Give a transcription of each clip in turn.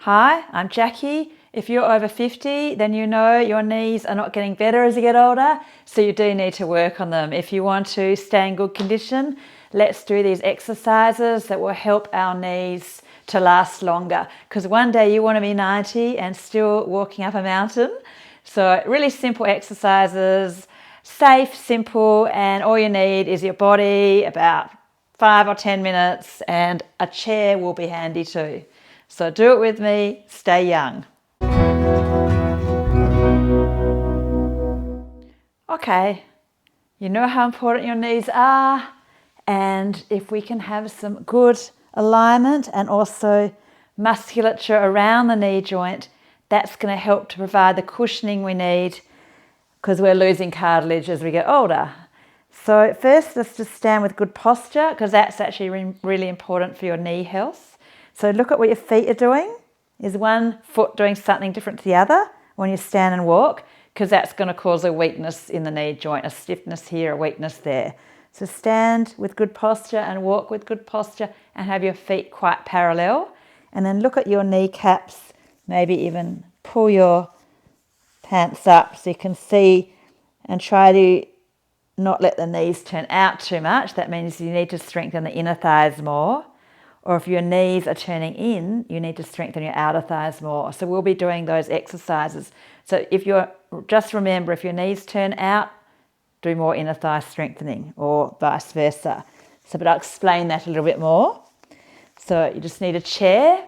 Hi, I'm Jackie. If you're over 50, then you know your knees are not getting better as you get older, so you do need to work on them. If you want to stay in good condition, let's do these exercises that will help our knees to last longer, because one day you want to be 90 and still walking up a mountain. So really simple exercises, safe, simple, and all you need is your body, about 5 or 10 minutes, and a chair will be handy too. So do it with me, stay young. Okay, you know how important your knees are, and if we can have some good alignment and also musculature around the knee joint, that's going to help to provide the cushioning we need, because we're losing cartilage as we get older. So first, let's just stand with good posture, because that's actually really important for your knee health. So look at what your feet are doing. Is one foot doing something different to the other when you stand and walk? Because that's going to cause a weakness in the knee joint, a stiffness here, a weakness there. So stand with good posture and walk with good posture and have your feet quite parallel. And then look at your kneecaps, maybe even pull your pants up so you can see, and try to not let the knees turn out too much. That means you need to strengthen the inner thighs more. Or if your knees are turning in, you need to strengthen your outer thighs more. So we'll be doing those exercises. So just remember, if your knees turn out, do more inner thigh strengthening, or vice versa. But I'll explain that a little bit more. So you just need a chair,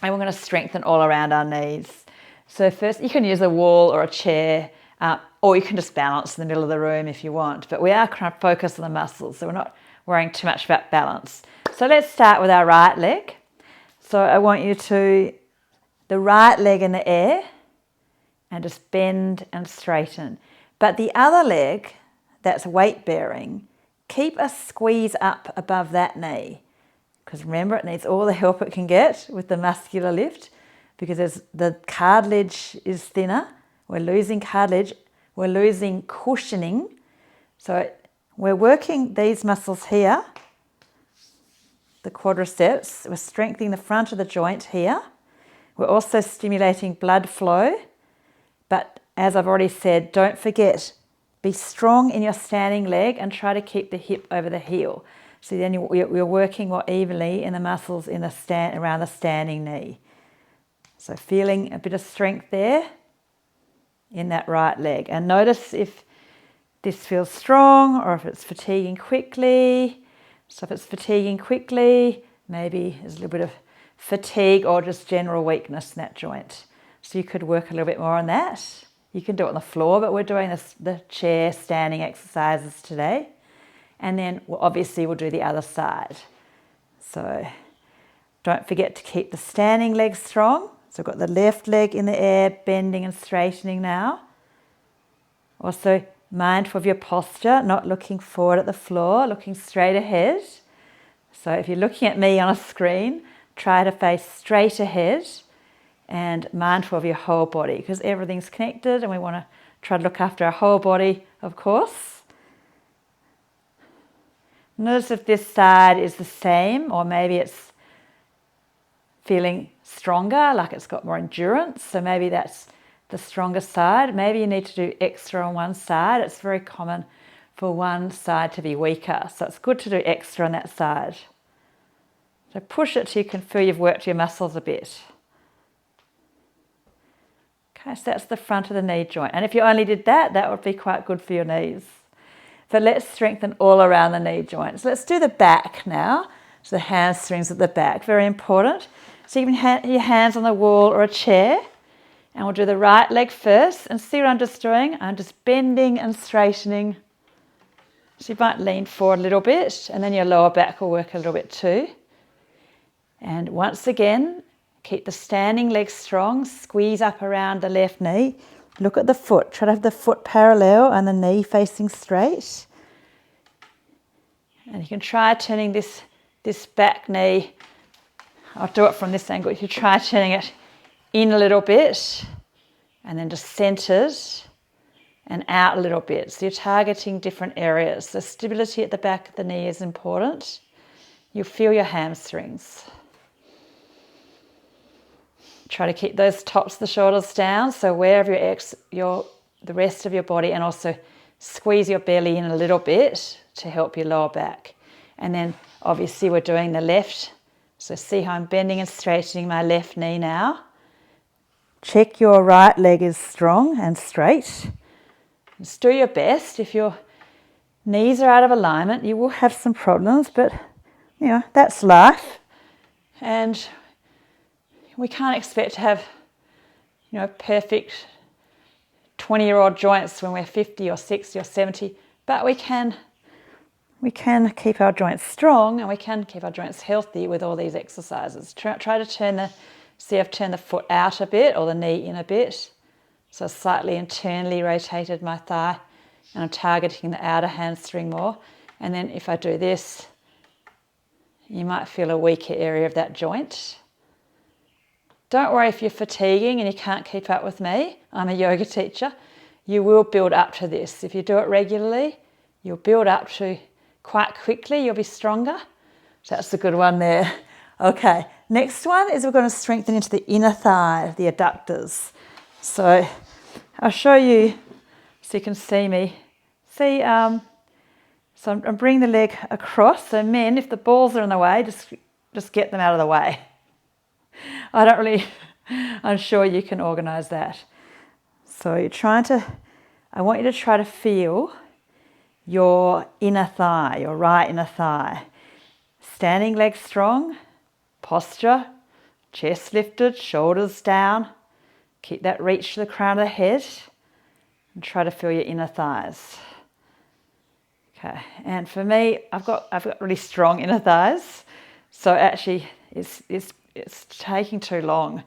and we're going to strengthen all around our knees. So first, you can use a wall or a chair, or you can just balance in the middle of the room if you want. But we are trying to focus on the muscles, so we're not worrying too much about balance. So let's start with our right leg. So I want you to, the right leg in the air, and just bend and straighten. But the other leg, that's weight bearing, keep a squeeze up above that knee. Because remember, it needs all the help it can get with the muscular lift, because as the cartilage is thinner, we're losing cartilage, we're losing cushioning. So we're working these muscles here, the quadriceps, we're strengthening the front of the joint here. We're also stimulating blood flow. But as I've already said, don't forget, be strong in your standing leg and try to keep the hip over the heel. So then you're working more evenly in the muscles in around the standing knee. So feeling a bit of strength there in that right leg. And notice if this feels strong or if it's fatiguing quickly. So if it's fatiguing quickly, maybe there's a little bit of fatigue or just general weakness in that joint. So you could work a little bit more on that. You can do it on the floor, but we're doing the chair standing exercises today. And then obviously we'll do the other side. So don't forget to keep the standing leg strong. So I've got the left leg in the air, bending and straightening now. Also mindful of your posture, not looking forward at the floor, looking straight ahead. So if you're looking at me on a screen, try to face straight ahead and mindful of your whole body, because everything's connected and we want to try to look after our whole body, of course. Notice if this side is the same, or maybe it's feeling stronger, like it's got more endurance. So maybe that's the stronger side. Maybe you need to do extra on one side. It's very common for one side to be weaker. So it's good to do extra on that side. So push it till you can feel you've worked your muscles a bit. Okay, so that's the front of the knee joint. And if you only did that, that would be quite good for your knees. So let's strengthen all around the knee joints. Let's do the back now. So the hamstrings at the back, very important. So you can have your hands on the wall or a chair. And we'll do the right leg first. And see what I'm just doing? I'm just bending and straightening. So you might lean forward a little bit, and then your lower back will work a little bit too. And once again, keep the standing leg strong. Squeeze up around the left knee. Look at the foot. Try to have the foot parallel and the knee facing straight. And you can try turning this back knee. I'll do it from this angle. You can try turning it in a little bit and then just centered and out a little bit. So you're targeting different areas. So stability at the back of the knee is important. You'll feel your hamstrings. Try to keep those tops of the shoulders down, so wherever the rest of your body, and also squeeze your belly in a little bit to help your lower back. And then obviously we're doing the left, so see how I'm bending and straightening my left knee now. Check your right leg is strong and straight. Just do your best. If your knees are out of alignment, you will have some problems, but you know, that's life. And we can't expect to have, you know, perfect 20-year-old joints when we're 50 or 60 or 70, but we can keep our joints strong, and we can keep our joints healthy with all these exercises. Try to see I've turned the foot out a bit or the knee in a bit. So I slightly internally rotated my thigh, and I'm targeting the outer hamstring more. And then if I do this, you might feel a weaker area of that joint. Don't worry if you're fatiguing and you can't keep up with me. I'm a yoga teacher. You will build up to this. If you do it regularly, you'll build up to quite quickly. You'll be stronger. So that's a good one there. Okay, next one is we're going to strengthen into the inner thigh, the adductors. So I'll show you so you can see me. See, so I'm bringing the leg across. So men, if the balls are in the way, just get them out of the way. I'm sure you can organise that. So I want you to try to feel your inner thigh, your right inner thigh. Standing leg strong, posture, chest lifted, shoulders down. Keep that reach to the crown of the head, and try to feel your inner thighs. Okay, and for me, I've got really strong inner thighs, so actually it's taking too long.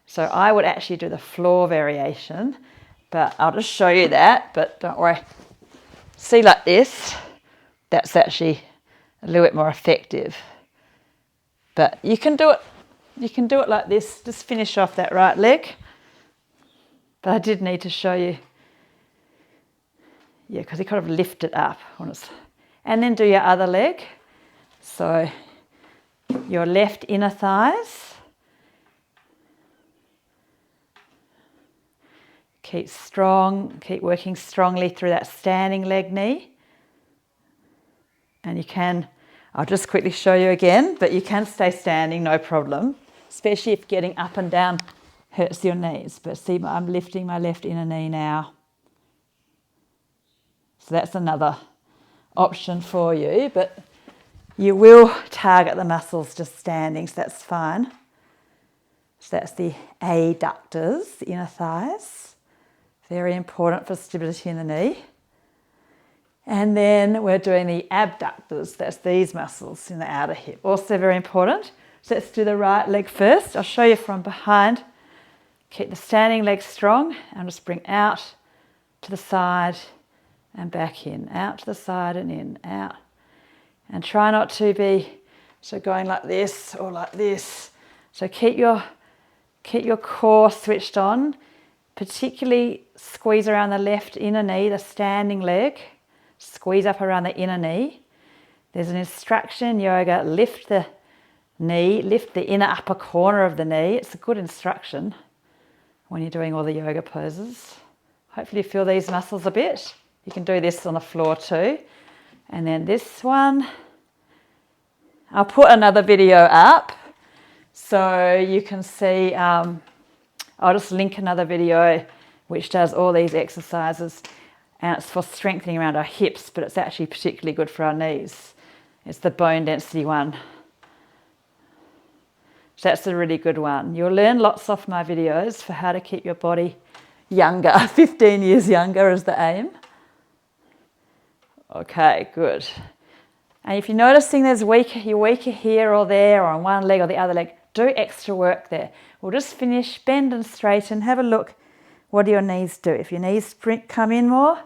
So I would actually do the floor variation, but I'll just show you that, but don't worry. See, like this, that's actually a little bit more effective. But you can do it like this, just finish off that right leg. But I did need to show you, yeah, because you kind of lift it up. And then do your other leg. So your left inner thighs. Keep strong, keep working strongly through that standing leg knee. And you can, I'll just quickly show you again, but you can stay standing, no problem, especially if getting up and down hurts your knees. But see, I'm lifting my left inner knee now. So that's another option for you, but you will target the muscles just standing, so that's fine. So that's the adductors, the inner thighs. Very important for stability in the knee. And then we're doing the abductors, that's these muscles in the outer hip. Also very important. So let's do the right leg first. I'll show you from behind. Keep the standing leg strong and just bring out to the side and back in, out to the side and in, out. And try not to be going like this or like this. So keep your core switched on, particularly squeeze around the left inner knee, the standing leg, squeeze up around the inner knee. There's an instruction in yoga, lift the knee, lift the inner upper corner of the knee. It's a good instruction when you're doing all the yoga poses. Hopefully you feel these muscles a bit. You can do this on the floor too. And then this one, I'll put another video up so you can see, I'll just link another video which does all these exercises, and it's for strengthening around our hips, but it's actually particularly good for our knees. It's the bone density one. So that's a really good one. You'll learn lots off my videos for how to keep your body younger. 15 years younger is the aim. Okay, good. And if you're noticing you're weaker here or there or on one leg or the other leg, do extra work there. We'll just finish, bend and straighten, have a look. What do your knees do? If your knees come in more,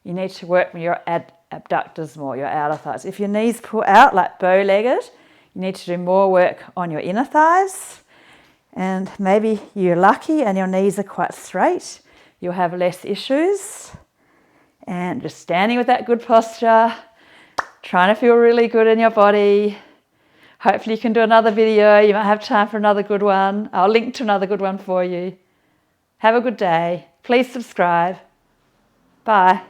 you need to work with your abductors more, your outer thighs. If your knees pull out like bow-legged, you need to do more work on your inner thighs. And maybe you're lucky and your knees are quite straight. You'll have less issues. And just standing with that good posture, trying to feel really good in your body. Hopefully you can do another video. You might have time for another good one. I'll link to another good one for you. Have a good day. Please subscribe. Bye.